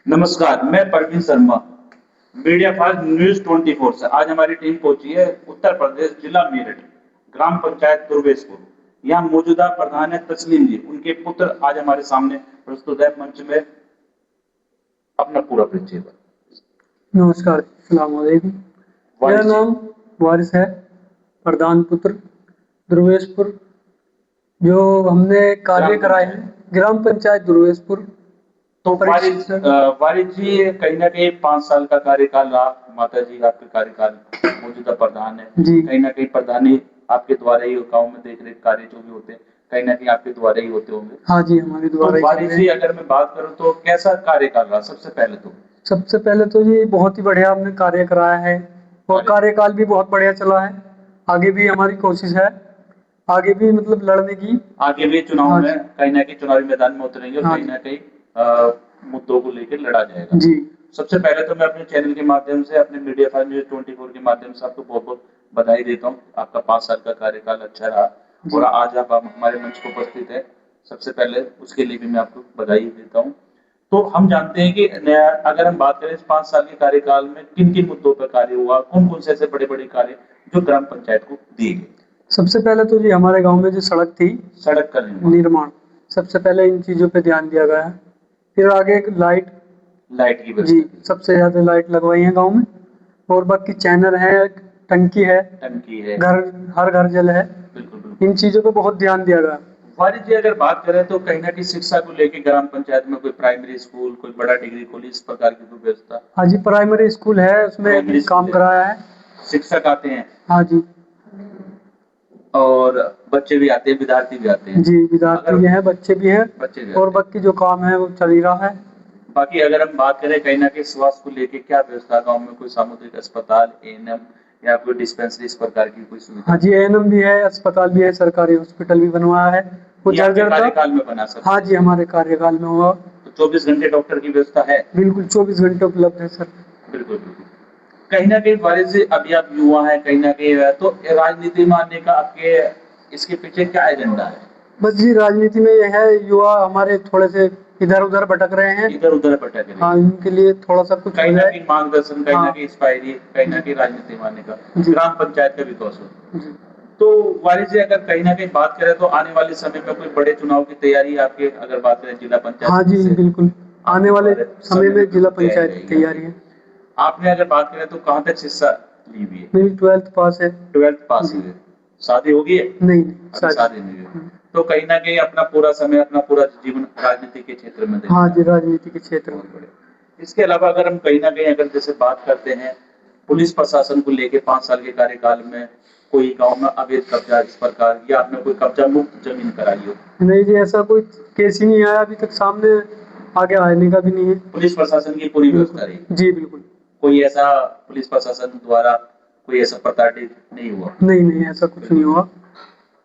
नमस्कार, मैं Parveen Sharma, media fast news 24 से। आज हमारी टीम पहुंची है उत्तर प्रदेश, जिला मेरठ, ग्राम पंचायत दुर्वेशपुर। यहाँ मौजूदा प्रधान है तस्लीम जी, उनके पुत्र आज हमारे सामने प्रस्तुत है मंच में अपना पूरा परिचय। नमस्कार, अस्सलाम वालेकुम। मेरा नाम वारिस है, प्रधान पुत्र दुर्वेशपुर। जो हमने कार्य कराए हैं ग्राम पंचायत दुर्वेशपुर। तो वारिस जी, कहीं ना कहीं 5 साल का कार्यकाल रहा। माता जी आपके कार्यकाल मौजूदा प्रधान है, कहीं ना कहीं प्रधानी आपके द्वारा ही गाँव में देख रेख कार्य जो भी होते हैं कहीं ना कहीं आपके द्वारा ही होते होंगे। हाँ जी, हमारे द्वारा। तो वारिस जी, अगर मैं बात करूँ तो कैसा कार्यकाल रहा? सबसे पहले तो ये बहुत ही बढ़िया हमने कार्य कराया है और कार्यकाल भी बहुत बढ़िया चला है। आगे भी हमारी कोशिश है, आगे भी मतलब लड़ने की। आगे भी चुनाव में कहीं ना कहीं चुनावी मैदान में उतरेंगे और कहीं ना कहीं मुद्दों को लेकर लड़ा जाएगा जी। सबसे पहले तो मैं अपने चैनल के माध्यम से, अपने मीडिया फास्ट न्यूज 24 के माध्यम से आपको बहुत बहुत बधाई देता हूँ। आपका 5 साल का कार्यकाल अच्छा रहा और आज आप हमारे मंच पर उपस्थित है। सबसे पहले उसके लिए भी मैं आपको बधाई देता हूँ। तो हम जानते हैं कि अगर हम बात करें इस 5 साल के कार्यकाल में किन किन मुद्दों पर कार्य हुआ, कौन कौन से ऐसे बड़े बड़े कार्य जो ग्राम पंचायत को दिए गए? सबसे पहले तो जी हमारे गांव में जो सड़क थी, सड़क का निर्माण सबसे पहले इन चीजों पे ध्यान दिया गया है। फिर आगे लाइट की जी, सबसे ज्यादा लाइट लगवाई है गांव में। और बाकी चैनल है, टंकी है, घर, हर घर जल है। बिल्कुल। इन चीजों पे बहुत ध्यान दिया गया। वारिस जी, अगर बात करें तो कहीं ना कहीं शिक्षा को लेकर ग्राम पंचायत में कोई प्राइमरी स्कूल, कोई बड़ा डिग्री कॉलेज, इस प्रकार की कोई व्यवस्था? हाँ जी, प्राइमरी स्कूल है, उसमें काम कराया है। शिक्षक आते हैं? हाँ जी। और बच्चे भी आते हैं, विद्यार्थी भी आते हैं? जी, विद्यार्थी भी हैं, बच्चे भी हैं। और बाकी जो काम है वो चल ही रहा है। बाकी अगर हम बात करें कहीं ना कहीं स्वास्थ्य को लेके क्या व्यवस्था गाँव में? कोई सामुदायिक अस्पताल, एएनएम या कोई डिस्पेंसरी, इस प्रकार की कोई सुविधा? हाँ जी, एएनएम भी है, अस्पताल भी है, सरकारी हॉस्पिटल भी बनवाया है। वो कार्यकाल में बना सकते? हाँ जी, हमारे कार्यकाल में हुआ। तो 24 घंटे डॉक्टर की व्यवस्था है? बिल्कुल, 24 घंटे उपलब्ध है सर। बिल्कुल बिल्कुल। कहीं ना कहीं वारिस जी, अभी आप युवा है, कहीं ना कहीं तो राजनीति में आने का आपके इसके पीछे क्या एजेंडा है? बस जी, राजनीति में यह है, युवा हमारे थोड़े से इधर उधर भटक रहे हैं। इधर उधर भटक रहे हैं। हाँ, इनके लिए थोड़ा सा कुछ कहीं ना कहीं मार्गदर्शन, कहीं ना कहीं इंस्पायरी, कहीं ना कहीं राजनीति में आने का, ग्राम पंचायत का विकास हो। तो वारिस जी, अगर कहीं ना कहीं बात करें तो आने वाले समय में कोई बड़े चुनाव की तैयारी आपके, अगर बात करें जिला पंचायत? हाँ जी, बिल्कुल, आने वाले समय में जिला पंचायत की तैयारी है। आपने अगर बात करें तो कहाँ तक शिक्षा ली हुई है? मेरी 12th पास है। 12th पास हुई है। शादी होगी है? नहीं, शादी नहीं है। तो कहीं ना कहीं अपना पूरा समय, अपना पूरा जीवन राजनीति के क्षेत्र में देना? हाँ जी, राजनीति के क्षेत्र में। इसके अलावा अगर हम कहीं ना कहीं अगर जैसे बात करते हैं पुलिस प्रशासन को लेके 5 साल के कार्यकाल में कोई गांव में अवैध कब्जा इस प्रकार, या आपने कोई कब्जा मुक्त जमीन कराई हो? नहीं जी, ऐसा कोई केस ही नहीं आया अभी तक सामने, आगे आने का भी नहीं है। पुलिस प्रशासन की पूरी व्यवस्था रही? जी बिल्कुल। कोई ऐसा पुलिस प्रशासन द्वारा कोई ऐसा प्रताड़ित नहीं हुआ? नहीं, ऐसा कुछ नहीं हुआ।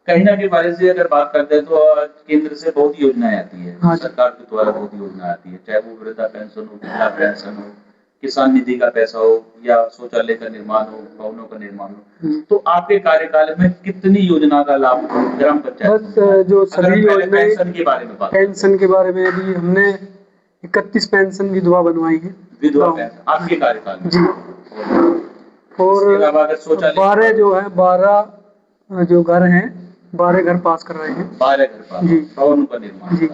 कहीं ना कहीं वारिस जी, अगर बात करते हैं तो केंद्र से बहुत योजनाएं आती है। हाँ, सरकार के द्वारा बहुत योजना आती है, चाहे वो वृद्धा पेंशन हो, विधवा पेंशन हो, किसान निधि का पैसा हो, या शौचालय का निर्माण हो, भवनों का निर्माण हो। तो आपके कार्यकाल में कितनी योजना का लाभ ग्राम पंचायत? बस जो सभी योजनाएं, पेंशन के बारे में पेंशन के बारे में भी हमने 31 पेंशन विधवा बनवाई है। विधवा पेंशन आपके कार्यकाल में? जी। और 12 जो है, 12 जो घर हैं, 12 घर पास कर रहे हैं। 12 घर पास जी, भवनों का निर्माण जी।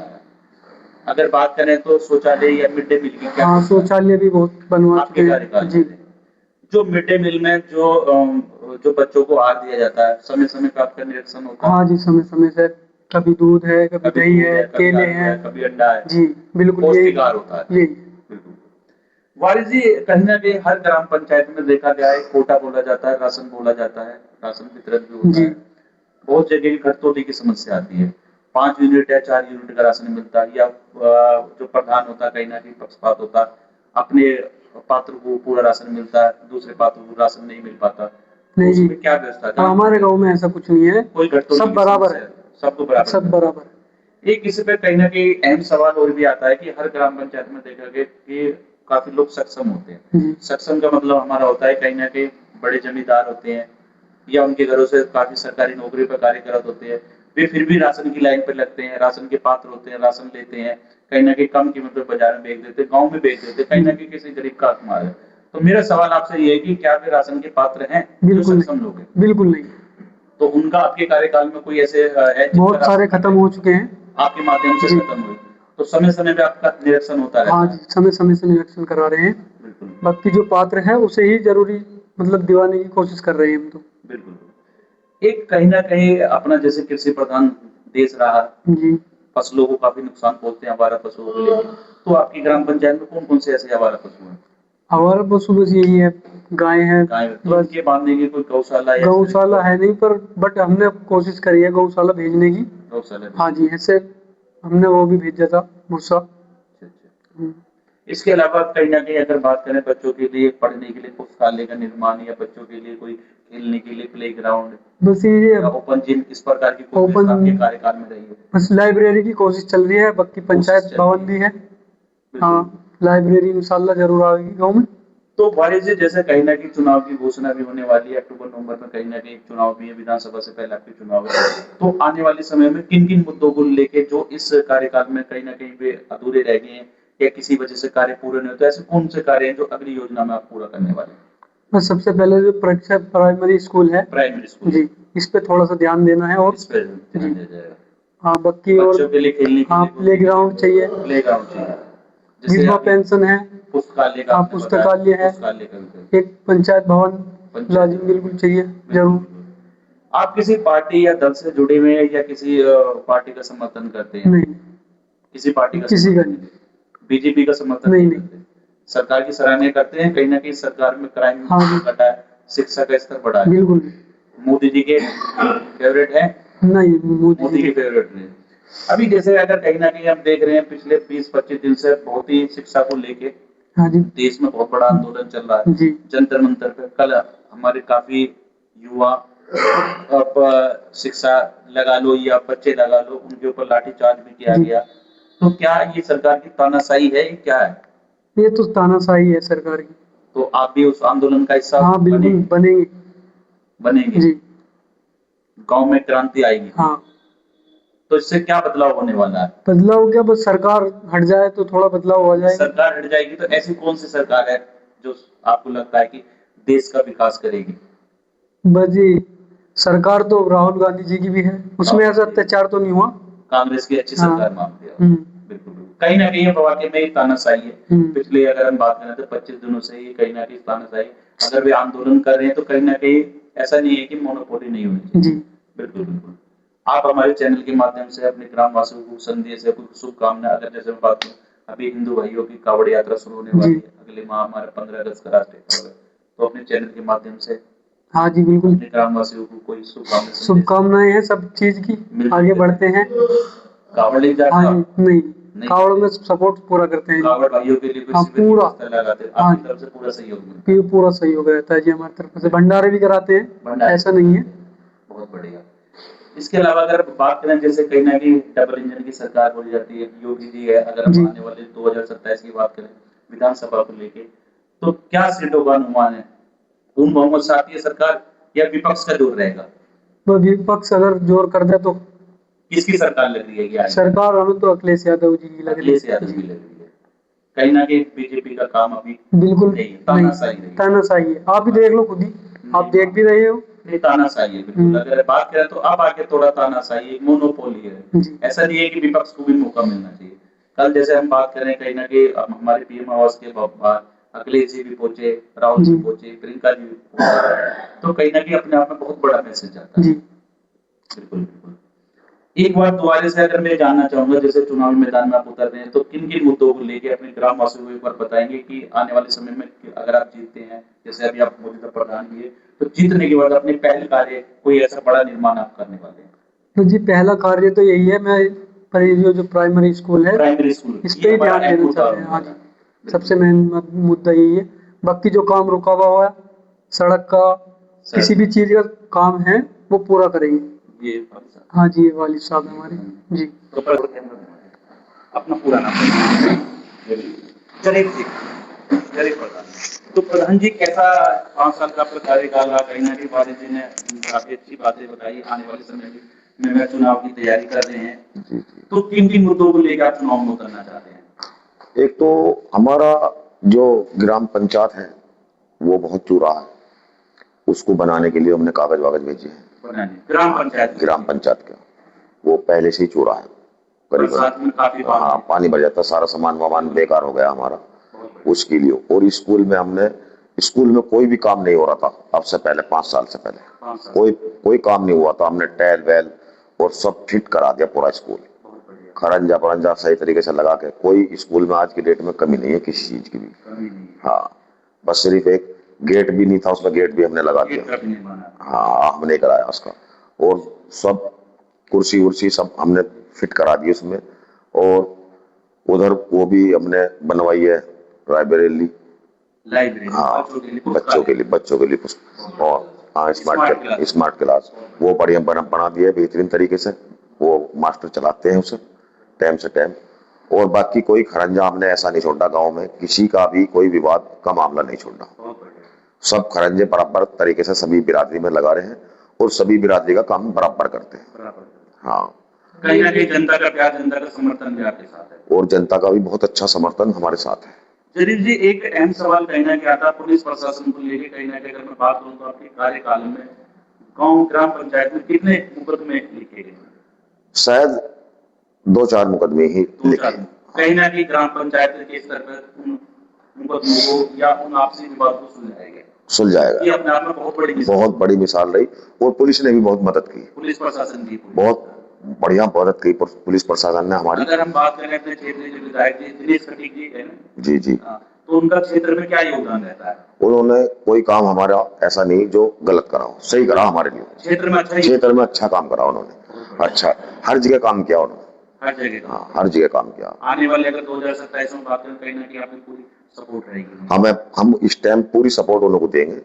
अगर बात करें तो शौचालय या मिड डे मील की क्या? हाँ, शौचालय भी बहुत बनवा चुके हैं जी। जो मिड डे मील में जो बच्चों को आहार दिया जाता है, समय समय पर आपका निरीक्षण होता है? हाँ जी, समय समय से, कभी दूध है, कभी दही है, केले हैं, कभी अंडा है जी। बिल्कुल, पौष्टिक आहार होता है यही। वारिस जी, कहीं ना कहीं हर ग्राम पंचायत में देखा गया है, कोटा बोला जाता है, राशन बोला जाता है, राशन वितरण भी होता है। बहुत जगह घटतोड़ी की समस्या आती है, 5 यूनिट या 4 यूनिट का राशन मिलता है, या जो प्रधान होता है कहीं ना कहीं पक्षपात होता है, अपने पात्र को पूरा राशन मिलता है, दूसरे पात्र को राशन नहीं मिल पाता। नहीं जी, क्या व्यवस्था है? हमारे गाँव में ऐसा कुछ नहीं है, कोई घटतोड़ी, सब बराबर है, सब बराबर। एक इस पे कहीं ना कहीं अहम सवाल और भी आता है कि हर ग्राम पंचायत में देखा गया कि काफी लोग सक्षम होते हैं। सक्षम का मतलब हमारा होता है कहीं ना कहीं बड़े जमींदार होते हैं, या उनके घरों से काफी सरकारी नौकरी पर कार्यरत होते हैं, वे फिर भी राशन की लाइन पे लगते हैं, राशन के पात्र होते हैं, राशन लेते हैं, कहीं ना कहीं कम कीमत पे बाजार में बेच देते हैं, गांव में बेच देते हैं, कहीं ना कहीं किसी गरीब का हक मार है। तो मेरा सवाल आपसे ये है कि क्या वे राशन के पात्र हैं जो बिल्कुल सक्षम लोग हैं? नहीं, बिल्कुल नहीं। तो उनका आपके कार्यकाल में कोई ऐसे है बहुत सारे खत्म हो चुके हैं आपके माध्यम से जी। खत्म हुए? तो समय समय पे आपका निरीक्षण होता रहता हाँ है? जी, समय समय से निरीक्षण करा रहे हैं। बिल्कुल बाकी जो पात्र है उसे ही जरूरी मतलब दिवाने की कोशिश कर रहे हैं हम तो। बिल्कुल। एक कहीं ना कहीं अपना जैसे कृषि प्रधान देश रहा, जी। फसलों को काफी नुकसान पहुंचते हैं आवारा पशुओं को लेकर, तो आपकी ग्राम पंचायत में कौन कौन से ऐसे आवारा पशु हैं? हमारा पशु बस यही है, गाय है गाय, तो बस। उनके बांधने की कोई गौशाला या गौशाला है नहीं, पर बट हमने कोशिश करी है गौशाला भेजने की। गौशाला भी? हाँ जी, ऐसे हमने वो भी भेजा था भूसा। अच्छा, अच्छा। इसके अलावा कहीं ना कहीं अगर बात करें बच्चों के लिए पढ़ने के लिए पुस्तकालय का निर्माण या बच्चों के लिए कोई खेलने के लिए प्ले ग्राउंड बस ये या ओपन जिम, इस प्रकार की कोई ओपन आपके कार्यकाल में रही है? बस लाइब्रेरी की कोशिश चल रही है, बाकी पंचायत भवन भी है। हाँ, लाइब्रेरी इंशाल्लाह जरूर आएगी गाँव में। तो वारिस जी, जैसे कहीं ना कहीं चुनाव की घोषणा भी होने वाली है, अक्टूबर नवंबर में कहीं ना कहीं चुनाव भी है, विधानसभा से पहले आपके चुनाव है, तो आने वाले समय में किन किन मुद्दों को लेके जो इस कार्यकाल में कहीं ना कहीं वे अधूरे रह गए हैं या किसी वजह से कार्य पूरे नहीं होते, ऐसे कौन से कार्य हैं जो अगली योजना में आप पूरा करने वाले हैं? बस सबसे पहले जो परीक्षा प्राइमरी स्कूल है प्राइमरी स्कूल जी, इस पे थोड़ा सा ध्यान देना है। और इस पर ध्यान दिया जाएगा। हाँ, बाकी और बच्चों के लिए खेलने के हाँ, लिए प्ले ग्राउंड चाहिए, प्ले ग्राउंड चाहिए, जैसे विधवा अभी पेंशन है, पुस्तकालय का हाँ आपने बताया, पुस्तकालय है, पुस्तकालय का भी एक पंचायत भवन पंचायत लाजिम बिल्कुल चाहिए जरूर। आप किसी पार्टी या दल से जुड़े हुए हैं या किसी पार्टी का समर्थन करते हैं? नहीं, किसी पार्टी का किसी का समर्थन नहीं। बीजेपी का समर्थन नहीं, नहीं नहीं। करते? सरकार की सराहना करते हैं, कहीं ना कहीं सरकार में क्राइम हाँ जी। घटा है, शिक्षा का स्तर बढ़ा है? बिल्कुल मोदी जी के फेवरेट है? नहीं, मोदी के फेवरेट नहीं। अभी जैसे अगर कहीं ना कहीं हम देख रहे हैं पिछले 20-25 दिन से बहुत ही शिक्षा को लेके हाँ जी देश में बहुत बड़ा आंदोलन चल रहा है, जी जंतर मंतर पे। कल हमारे काफी युवा अब शिक्षा लगा लो या बच्चे लगा लो, उनके ऊपर लाठीचार्ज भी किया जी। गया। तो क्या ये सरकार की तानाशाही है, ये क्या है? ये तो तानाशाही है सरकार की। तो आप भी उस आंदोलन का हिस्सा हाँ बिल्कुल बनेंगे। बनेंगे? जी गांव में क्रांति आएगी? हाँ। तो इससे क्या बदलाव होने वाला है? बदलाव क्या, बस सरकार हट जाए तो थोड़ा बदलाव हो जाएगा। सरकार हट जाएगी तो ऐसी कौन सी सरकार है जो आपको लगता है कि देश का विकास करेगी? बस जी, सरकार तो राहुल गांधी जी की भी है, उसमें ऐसा अत्याचार तो नहीं हुआ। कांग्रेस की अच्छी हाँ। सरकार मानते हैं? बिल्कुल। कहीं ना कहीं वाकई में एक तानाशाही है। पिछले अगर हम बात करें तो 25 दिनों से ही कहीं ना कहीं तानाशाही, अगर वे आंदोलन कर रहे हैं तो कहीं ना कहीं ऐसा नहीं है कि मोनोपोली नहीं होनी चाहिए। जी बिल्कुल बिल्कुल। आप हमारे चैनल के माध्यम से अपने ग्रामवासियों को संदेश है, कुछ शुभकामना, अगर जैसे मैं बात करूं अभी हिंदू भाइयों की कावड़ यात्रा शुरू होने वाली है, अगले माह हमारे 15 अगस्त का राष्ट्रीय पर्व है, तो अपने चैनल के माध्यम से हाँ जी बिल्कुल, अपने ग्रामवासियों को कोई शुभकामनाएं हैं सब चीज की, आगे बढ़ते हैं। कावड़ ले जाते हाँ हो? जी, नहीं कावड़ में सपोर्ट पूरा करते हैं। कावड़ भाइयों के लिए हाँ पूरा, आपकी तरफ से पूरा सहयोग मिलता है? पूरा सहयोग रहता है जी हमारी तरफ से। भंडारे भी कराते हैं, ऐसा नहीं है। बहुत बढ़िया। इसके अलावा अगर बात करें जैसे कहीं ना कहीं डबल इंजन की सरकार बोली जाती है, योगी जी है, अगर हम आने वाले 2027 की बात करें विधानसभा को लेके, तो क्या सीटों का अनुमान है? पूर्ण बहुमत से आती है सरकार या विपक्ष का जोर रहेगा? तो विपक्ष अगर जोर कर दे तो किसकी सरकार लग रही है? क्या सरकार हमें तो अखिलेश यादव जी की लग रही है। अखिलेश यादव की लग रही है। कहीं ना कहीं बीजेपी का काम अभी बिल्कुल नहीं, तानाशाही है। तानाशाही है, आप भी देख लो खुद ही, आप देख भी रहे हो। नहीं, तानाशाही है बिल्कुल। अगर बात करें तो अब आके थोड़ा तानाशाही, मोनोपोली है। ऐसा नहीं है कि विपक्ष को भी मौका मिलना चाहिए। कल जैसे हम बात करें कहीं ना कहीं हमारे पीएम आवास के बाहर अखिलेश जी भी पहुंचे, राहुल जी पहुंचे, प्रियंका जी भी पहुंचे, तो कहीं ना कहीं अपने आप में बहुत बड़ा मैसेज आता है। बिल्कुल बिल्कुल। एक बात दोबारा से अगर मैं जानना चाहूंगा, जैसे चुनावी मैदान में आप उतर रहे हैं तो किन किन मुद्दों को लेके अपने ग्रामवासियों को एक बार बताएंगे कि आने वाले समय में अगर आप जीतते हैं, जैसे अभी आप मौजूदा प्रधान भी है, तो जीतने के बाद अपने पहले कार्य कोई ऐसा बड़ा निर्माण आप करने वाले हैं? तो जी पहला कार्य तो यही है, मैं जो प्राइमरी स्कूल है, प्राइमरी स्कूल, इस पे ही ध्यान देना चाहते हैं। हाँ जी, सबसे मेन मुद्दा यही है। बाकी जो काम रुका हुआ है, सड़क का, किसी भी चीज का काम है वो पूरा करेंगे। ये हाँ जी, ये वालिद साहब हमारे जी। अपना पूरा नाम प्रधान। तो प्रधान जी, कैसा 5 साल का आपका कार्यकाल रहा? कहीं ना कहीं वालिद जी ने काफी अच्छी बातें बताई, आने वाले समय में में चुनाव की तैयारी कर रहे हैं, जी जी। तो किन किन मुद्दों को लेकर आप चुनाव में उतरना चाहते हैं? एक तो हमारा जो ग्राम पंचायत है वो बहुत चूरा है, उसको बनाने के लिए हमने कागज वागज भेजे हैं। ग्राम पंचायत का वो पहले से ही चूरा है करीबन। हाँ, पानी भर जाता, सारा सामान वामान बेकार हो गया हमारा उसके लिए। और स्कूल में कोई भी काम नहीं हो रहा था अब से पहले, 5 साल से पहले कोई काम नहीं हुआ था। हमने टैल वैल और सब फिट करा दिया पूरा स्कूल, खरंजा परंजा सही तरीके से लगा के। कोई स्कूल में आज की डेट में कमी नहीं है किसी चीज की भी। हाँ, बस सिर्फ एक गेट भी नहीं था, उसमें गेट भी हमने लगा दिया। हाँ, हमने कराया उसका। और सब कुर्सी उर्सी सब हमने फिट करा दी उसमें। और उधर वो भी हमने बनवाई है लाइब्रेरी। हाँ, बच्चों के लिए पुस्तक। और हाँ, स्मार्ट क्लास वो बढ़िया बना दिया है बेहतरीन तरीके से। वो मास्टर चलाते हैं उसे टाइम से टाइम। और बाकी कोई खरंजा हमने ऐसा नहीं छोड़ा गांव में, किसी का भी कोई विवाद का मामला नहीं छोड़ा। सब खरंजे बराबर तरीके से सभी बिरादरी में लगा रहे हैं और सभी बिरादरी का काम बराबर करते हैं। हाँ, कहीं ना कहीं जनता का प्यार, जनता का समर्थन भी आपके साथ है, और जनता का भी बहुत अच्छा समर्थन हमारे साथ है। जरीफ जी, एक अहम सवाल कहीं ना कहीं आता पुलिस प्रशासन को लेकर। कहीं ना कहीं अगर मैं बात करूं तो आपके कार्यकाल में गांव ग्राम पंचायत में कितने मुकदमे लिखे गए? शायद 2-4 मुकदमे ही लिखे। कहीं ना कहीं ग्राम पंचायत के स्तर पर उन मुकदमों को या उन आपसी विवाद को सुलझाएगा। ये अपने आप में बहुत बड़ी मिसाल रही। और पुलिस ने भी बहुत मदद की, पुलिस प्रशासन की बहुत बढ़िया मदद की पुलिस प्रशासन ने हमारी। अगर हम बात करें अपने क्षेत्र के विधायक दिनेश खटीक जी है ना? जी जी। तो उनका क्षेत्र में क्या योगदान रहता है? उन्होंने कोई काम हमारा ऐसा नहीं जो गलत करा हो, सही करा हमारे लिए। क्षेत्र में अच्छा काम करा उन्होंने। अच्छा, हर जगह काम किया उन्होंने, हर जगह काम किया। आने वाले अगर 2027 में बात करें, कहीं ना कहीं आपकी पूरी सपोर्ट रहेगी? हम इस टाइम पूरी सपोर्ट उन लोगों को देंगे,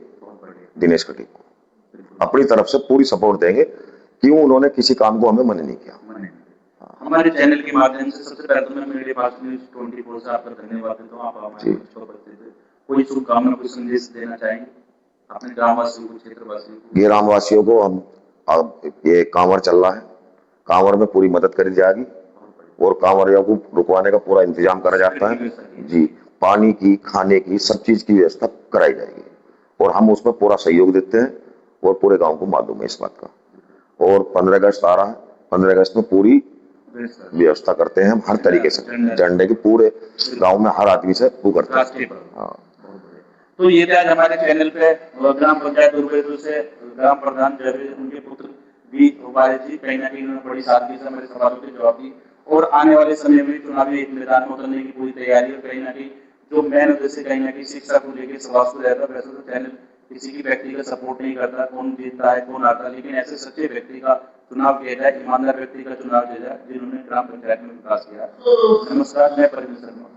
दिनेश खटीक को अपनी तरफ से पूरी सपोर्ट देंगे। क्यों? उन्होंने किसी काम को हमें मना नहीं किया। हमारे चैनल के माध्यम से सबसे पहले तो मैं मीडिया फास्ट न्यूज़ 24 से आपका धन्यवाद देता हूँ। आप हमारे कोई शुभकामना, कोई संदेश देना चाहेंगे अपने ग्रामवासियों को, क्षेत्रवासियों को? ग्रामवासियों को हम अब ये कांवड़ चल रहा है, कांवड़ में पूरी मदद करी जाएगी और कांवड़ियों को रुकवाने का पूरा इंतजाम करा जाता है जी। पानी की, खाने की, सब चीज की व्यवस्था कराई जाएगी और हम उसमें पूरा सहयोग देते हैं और पूरे गांव को मालूम है इस बात का। और 15 अगस्त आ रहा है, 15 अगस्त में पूरी व्यवस्था करते हैं हम हर तरीके से। झंडे के पूरे गांव में हर आदमी से वो करते हैं। हाँ, तो ये आज हमारे चैनल पे ग्राम पंचायत दुर्गेपुर से ग्राम प्रधान जो है उनके पुत्र भी वारिस जी, कहीं ना कहीं उन्होंने बड़ी सादगी से हमारे सवालों के जवाब दी और आने वाले समय में चुनावी मैदान में उतरने की पूरी तैयारी। और कहीं ना कहीं जो मेन उद्देश्य कहीं ना कहीं शिक्षा को लेकर सवाल को रहता है। वैसे तो चैनल किसी की व्यक्ति का सपोर्ट नहीं करता, कौन जीतता है कौन आता है, लेकिन ऐसे सच्चे व्यक्ति का चुनाव किया जाए, ईमानदार व्यक्ति का चुनाव किया जाए जिन्होंने ग्राम पंचायत में विकास किया। नमस्कार, मैं परवीन शर्मा।